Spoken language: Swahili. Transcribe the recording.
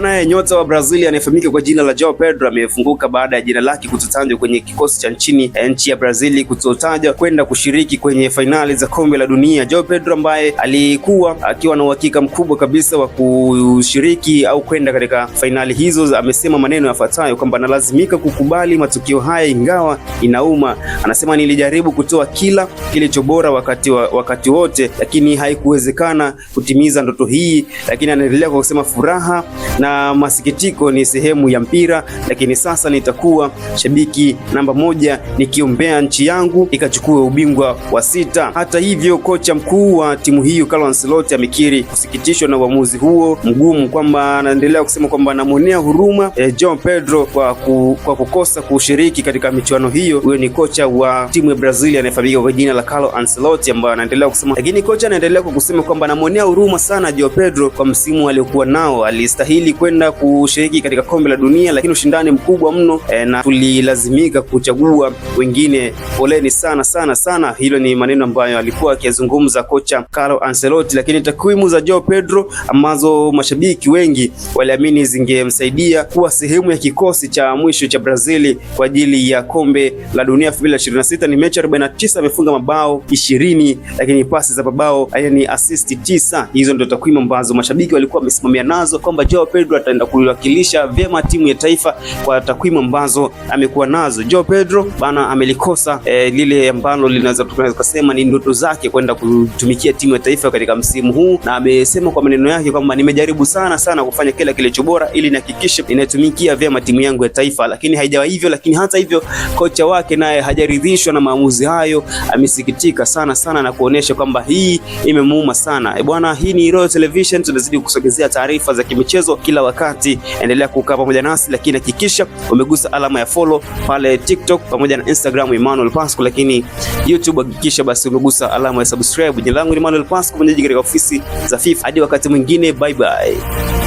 bwana, nyota wa Brazil anayefahamika kwa jina la Joao Pedro amefunguka baada ya jina lake kutotajwa kwenye kikosi cha nchi ya Brazil kutotajwa kwenda kushiriki kwenye fainali za kombe la dunia. Joao Pedro ambaye alikuwa akiwa na uhakika mkubwa kabisa wa kushiriki au kwenda katika fainali hizo, amesema maneno yafuatayo kwamba analazimika kukubali matukio haya ingawa inauma. Anasema, nilijaribu kutoa kila kilicho bora wakati wote, lakini haikuwezekana kutimiza ndoto hii. Lakini anaendelea kwa kusema, furaha na masikitiko ni sehemu ya mpira, lakini sasa nitakuwa shabiki namba moja nikiombea nchi yangu ikachukue ubingwa wa 6. Hata hivyo, kocha mkuu wa timu hiyo Carlo Ancelotti amekiri kusikitishwa na uamuzi huo mgumu, kwamba anaendelea kusema kwamba anamonea huruma Joao Pedro kwa kukosa kushiriki katika michuano hiyo. Huyo ni kocha wa timu ya Brazil anayefahamika kwa jina la Carlo Ancelotti, ambaye anaendelea kusema, lakini kocha anaendelea kwa kusema kwamba anamonea huruma sana Joao Pedro kwa msimu aliokuwa nao. Alistahili kwenda kushiriki katika kombe la dunia, lakini ushindani mkubwa mno na tulilazimika kuchagua wengine. Poleni sana. Hilo ni maneno ambayo alikuwa akizungumza kocha Carlo Ancelotti. Lakini takwimu za Joao Pedro ambazo mashabiki wengi waliamini zingemsaidia kuwa sehemu ya kikosi cha mwisho cha Brazil kwa ajili ya kombe la dunia 2026 ni mechi 49, amefunga mabao 20, lakini pasi za mabao yani assist 9. Hizo ndio takwimu ambazo mashabiki walikuwa wamesimamia nazo kwamba Joao Pedro ataenda kuwakilisha vyema timu ya taifa kwa takwimu ambazo amekuwa nazo. Joao Pedro bana amelikosa lile ambalo linaweza kusema ni ndoto zake kwenda kutumikia timu ya taifa katika msimu huu, na amesema kwa maneno yake kwamba nimejaribu sana kufanya kila kilicho bora ili nihakikishe ninatumikia vyema timu yangu ya taifa, lakini haijawa hivyo. Lakini hata hivyo, kocha wake naye hajaridhishwa na maamuzi hayo, amesikitika sana na kuonesha kwamba hii imemuuma sana. Bwana, hii ni Royal Television, tunazidi kusogezea taarifa za kimichezo kila wakati. Endelea kukaa pamoja nasi, lakini hakikisha umegusa alama ya follow pale TikTok pamoja na Instagram Emmanuel Pasco, lakini YouTube hakikisha basi umegusa alama ya subscribe. Jina langu ni Emmanuel Pasco, mwenyeji katika ofisi za FIFA. Hadi wakati mwingine, bye bye.